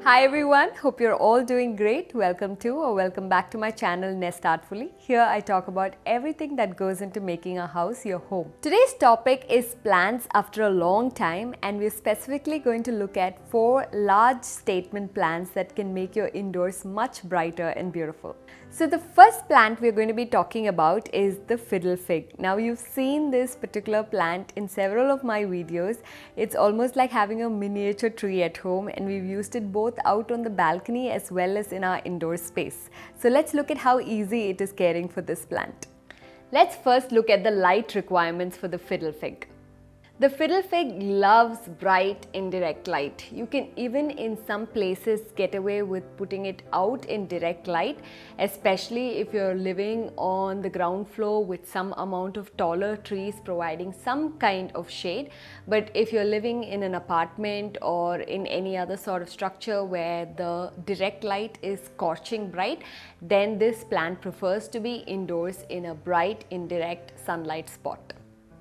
Hi everyone, hope you're all doing great. Welcome back to my channel Nest Artfully. Here I talk about everything that goes into making a house your home. Today's topic is plants after a long time, and we're specifically going to look at 4 large statement plants that can make your indoors much brighter and beautiful. So the first plant we're going to be talking about is the Fiddle Fig. Now you've seen this particular plant in several of my videos. It's almost like having a miniature tree at home, and we've used it both out on the balcony as well as in our indoor space. So let's look at how easy it is caring for this plant. Let's first look at the light requirements for the Fiddle Fig. The Fiddle Fig loves bright indirect light. You can even in some places get away with putting it out in direct light, especially if you're living on the ground floor with some amount of taller trees providing some kind of shade. But if you're living in an apartment or in any other sort of structure where the direct light is scorching bright, then this plant prefers to be indoors in a bright indirect sunlight spot.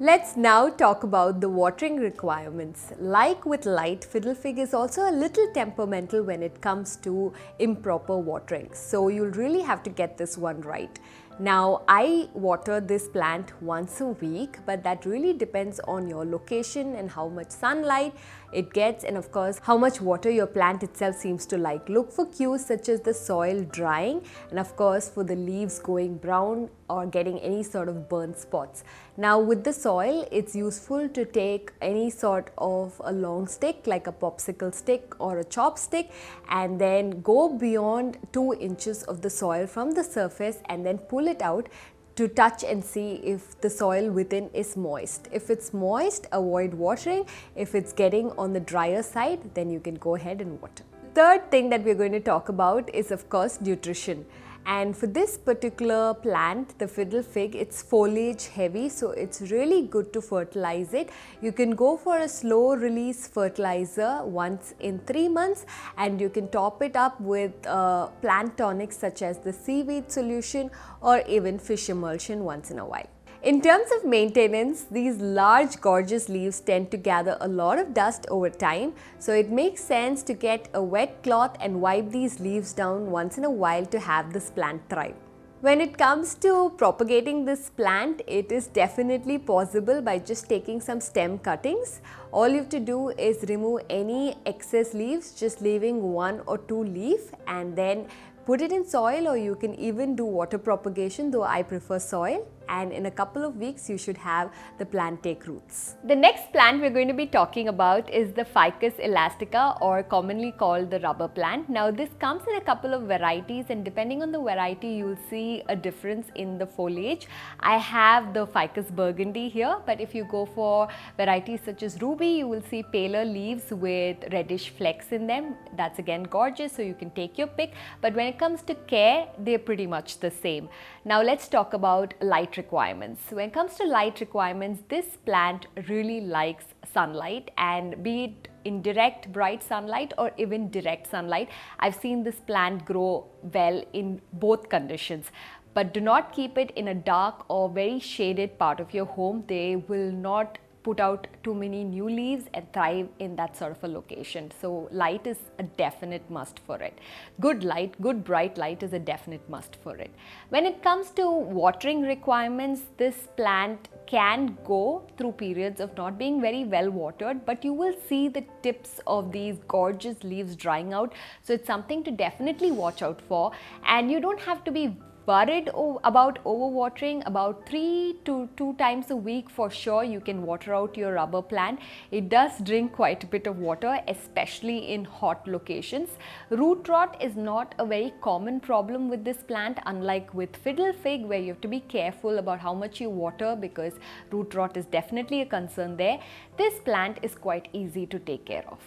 Let's now talk about the watering requirements. Like with light, Fiddle Fig is also a little temperamental when it comes to improper watering. So you'll really have to get this one right. Now, I water this plant once a week, but that really depends on your location and how much sunlight it gets, and of course how much water your plant itself seems to like. Look for cues such as the soil drying and of course for the leaves going brown or getting any sort of burnt spots. Now with the soil, it's useful to take any sort of a long stick like a popsicle stick or a chopstick and then go beyond 2 inches of the soil from the surface and then pull it out to touch and see if the soil within is moist. If it's moist, avoid watering. If it's getting on the drier side, then you can go ahead and water. The third thing that we're going to talk about is of course nutrition. And for this particular plant, the Fiddle Fig, it's foliage heavy, so it's really good to fertilize it. You can go for a slow release fertilizer once in 3 months, and you can top it up with plant tonics such as the seaweed solution or even fish emulsion once in a while. In terms of maintenance, these large gorgeous leaves tend to gather a lot of dust over time, so it makes sense to get a wet cloth and wipe these leaves down once in a while to have this plant thrive. When it comes to propagating this plant, it is definitely possible by just taking some stem cuttings. All you have to do is remove any excess leaves, just leaving 1 or 2 leaves, and then put it in soil, or you can even do water propagation, though I prefer soil, and in a couple of weeks you should have the plant take roots. The next plant we're going to be talking about is the Ficus elastica, or commonly called the rubber plant. Now this comes in a couple of varieties, and depending on the variety you'll see a difference in the foliage. I have the Ficus burgundy here, but if you go for varieties such as ruby, you will see paler leaves with reddish flecks in them. That's again gorgeous, so you can take your pick, but when it comes to care, they're pretty much the same. Now let's talk about light requirements. When it comes to light requirements, this plant really likes sunlight, and be it in direct bright sunlight or even direct sunlight, I've seen this plant grow well in both conditions. But do not keep it in a dark or very shaded part of your home. They will not put out too many new leaves and thrive in that sort of a location. So light is a definite must for it. Good light, good bright light is a definite must for it. When it comes to watering requirements, this plant can go through periods of not being very well watered, but you will see the tips of these gorgeous leaves drying out. So it's something to definitely watch out for, and you don't have to be worried about overwatering. About 3 to 2 times a week for sure you can water out your rubber plant. It does drink quite a bit of water, especially in hot locations. Root rot is not a very common problem with this plant, unlike with Fiddle Fig, where you have to be careful about how much you water because root rot is definitely a concern there. This plant is quite easy to take care of.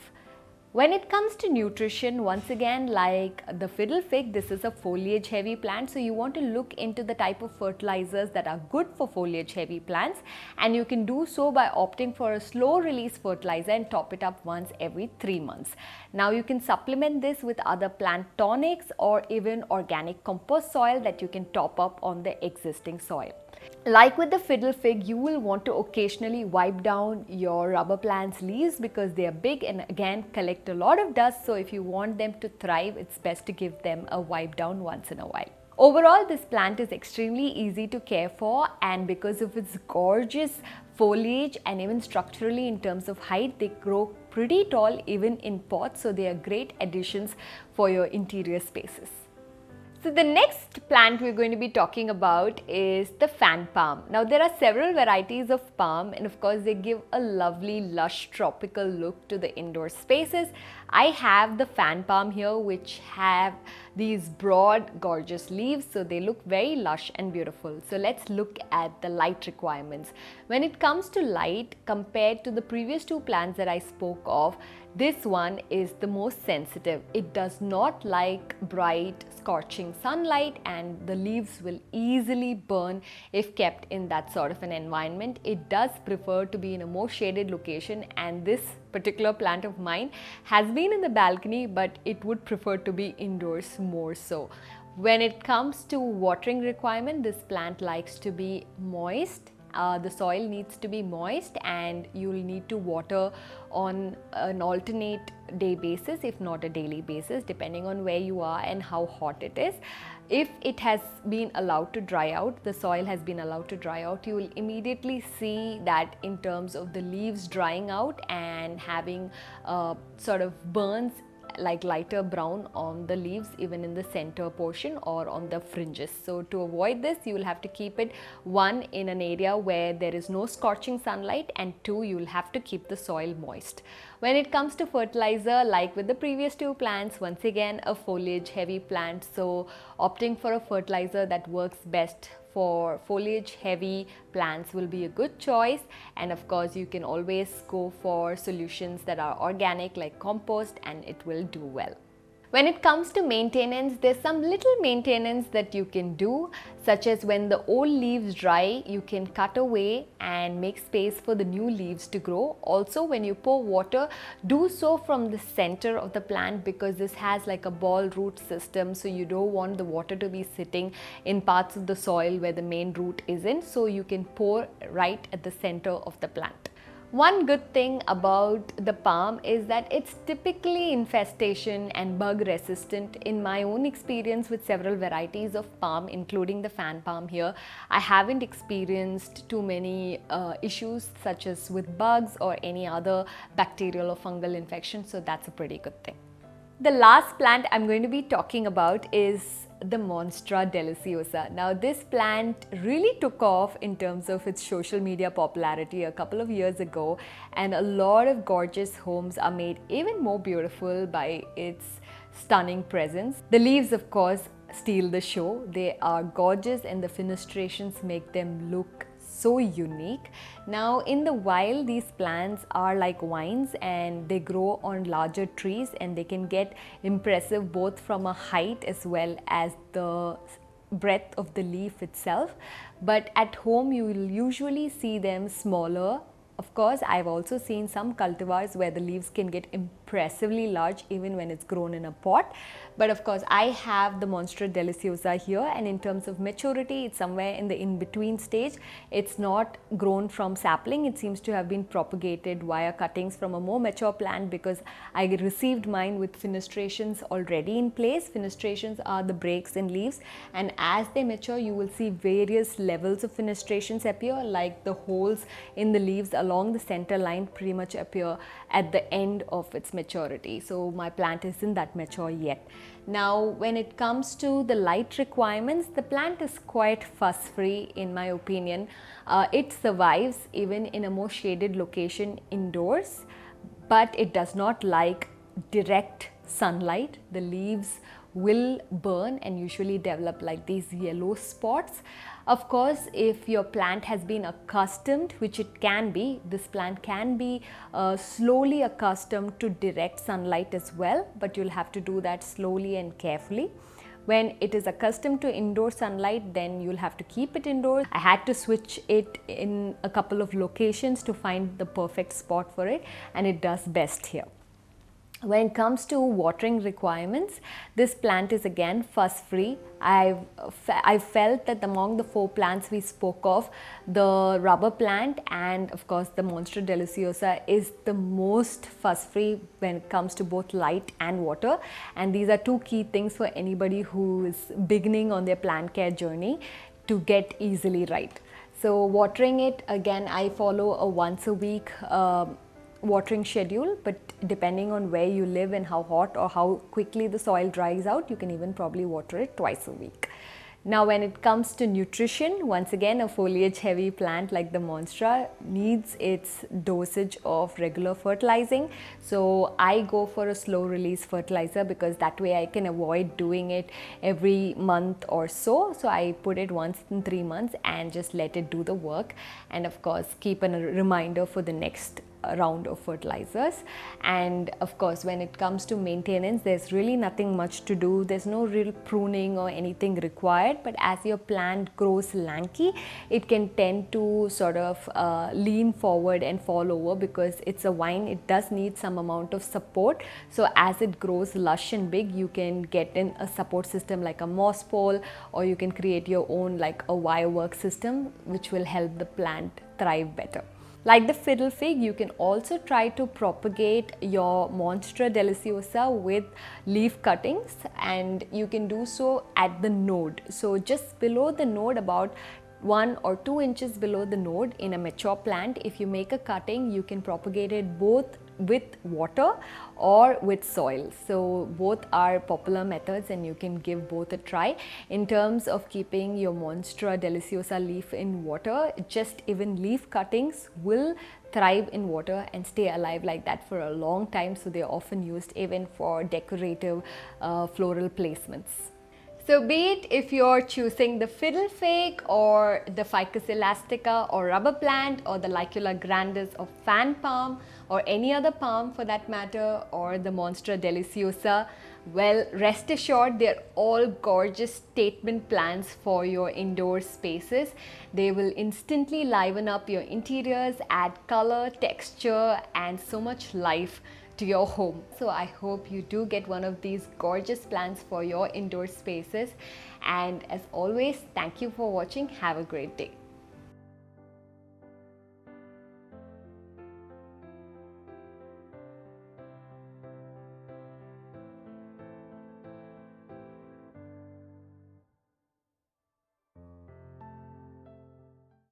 When it comes to nutrition, once again, like the Fiddle Fig, this is a foliage heavy plant, so you want to look into the type of fertilizers that are good for foliage heavy plants, and you can do so by opting for a slow release fertilizer and top it up once every 3 months. Now you can supplement this with other plant tonics or even organic compost soil that you can top up on the existing soil. Like with the Fiddle Fig, you will want to occasionally wipe down your rubber plant's leaves because they are big and again collect a lot of dust. So if you want them to thrive, it's best to give them a wipe down once in a while. Overall, this plant is extremely easy to care for, and because of its gorgeous foliage and even structurally in terms of height, they grow pretty tall even in pots, so they are great additions for your interior spaces. So the next plant we're going to be talking about is the fan palm. Now there are several varieties of palm, and of course they give a lovely lush tropical look to the indoor spaces. I have the fan palm here, which have these broad gorgeous leaves, so they look very lush and beautiful. So let's look at the light requirements. When it comes to light, compared to the previous two plants that I spoke of, this one is the most sensitive. It does not like bright, scorching sunlight, and the leaves will easily burn if kept in that sort of an environment. It does prefer to be in a more shaded location, and this particular plant of mine has been in the balcony, but it would prefer to be indoors more so. When it comes to watering requirement, this plant likes to be moist. The soil needs to be moist, and you'll need to water on an alternate day basis, if not a daily basis, depending on where you are and how hot it is. If it has been allowed to dry out, the soil has been allowed to dry out, you will immediately see that in terms of the leaves drying out and having sort of burns like lighter brown on the leaves, even in the center portion or on the fringes. So to avoid this, you will have to keep it, one, in an area where there is no scorching sunlight, and two, you will have to keep the soil moist. When it comes to fertilizer, like with the previous two plants, once again a foliage heavy plant, so opting for a fertilizer that works best for foliage heavy plants will be a good choice. And of course you can always go for solutions that are organic like compost, and it will do well. When it comes to maintenance, there's some little maintenance that you can do, such as when the old leaves dry, you can cut away and make space for the new leaves to grow. Also, when you pour water, do so from the center of the plant, because this has like a ball root system, so you don't want the water to be sitting in parts of the soil where the main root isn't, so you can pour right at the center of the plant. One good thing about the palm is that it's typically infestation and bug resistant. In my own experience with several varieties of palm, including the fan palm here, I haven't experienced too many issues such as with bugs or any other bacterial or fungal infection, so that's a pretty good thing. The last plant I'm going to be talking about is the Monstera deliciosa. Now this plant really took off in terms of its social media popularity a couple of years ago, and a lot of gorgeous homes are made even more beautiful by its stunning presence. The leaves, of course, steal the show. They are gorgeous, and the fenestrations make them look so unique. Now in the wild, these plants are like vines, and they grow on larger trees, and they can get impressive both from a height as well as the breadth of the leaf itself. But at home you will usually see them smaller. Of course, I've also seen some cultivars where the leaves can get impressively large even when it's grown in a pot. But of course, I have the Monstera deliciosa here, and in terms of maturity, it's somewhere in the in-between stage. It's not grown from sapling. It seems to have been propagated via cuttings from a more mature plant, because I received mine with fenestrations already in place. Fenestrations are the breaks in leaves, and as they mature, you will see various levels of fenestrations appear, like the holes in the leaves along the center line pretty much appear at the end of its maturity. So my plant isn't that mature yet. Now when it comes to the light requirements, the plant is quite fuss free in my opinion. It survives even in a more shaded location indoors, but it does not like direct sunlight. The leaves will burn and usually develop like these yellow spots. Of course, if your plant has been accustomed, which it can be, this plant can be slowly accustomed to direct sunlight as well, but you'll have to do that slowly and carefully. When it is accustomed to indoor sunlight, then you'll have to keep it indoors. I had to switch it in a couple of locations to find the perfect spot for it, and it does best here. When it comes to watering requirements, this plant is again fuss free. I felt that among the 4 plants we spoke of, the rubber plant and of course the Monstera deliciosa is the most fuss free when it comes to both light and water, and these are 2 key things for anybody who is beginning on their plant care journey to get easily right. So watering it, again I follow a once a week watering schedule, but depending on where you live and how hot or how quickly the soil dries out, you can even probably water it twice a week. Now when it comes to nutrition, once again a foliage heavy plant like the Monstera needs its dosage of regular fertilizing. So I go for a slow release fertilizer because that way I can avoid doing it every month or so. So I put it once in 3 months and just let it do the work, and of course keep a reminder for the next round of fertilizers. And of course when it comes to maintenance, there's really nothing much to do. There's no real pruning or anything required, but as your plant grows lanky, it can tend to sort of lean forward and fall over because it's a vine. It does need some amount of support. So as it grows lush and big, you can get in a support system like a moss pole, or you can create your own like a wire work system which will help the plant thrive better. Like the fiddle fig, you can also try to propagate your Monstera deliciosa with leaf cuttings, and you can do so at the node. So just below the node, about 1 or 2 inches below the node in a mature plant, if you make a cutting, you can propagate it both with water or with soil. So both are popular methods and you can give both a try. In terms of keeping your Monstera deliciosa leaf in water, just even leaf cuttings will thrive in water and stay alive like that for a long time. So they are often used even for decorative floral placements. So be it if you're choosing the fiddle fig or the Ficus elastica or rubber plant or the Licula grandis or fan palm or any other palm for that matter, or the Monstera deliciosa, well, rest assured they're all gorgeous statement plants for your indoor spaces. They will instantly liven up your interiors, add color, texture and so much life to your home. So I hope you do get one of these gorgeous plants for your indoor spaces, and as always, thank you for watching. Have a great day.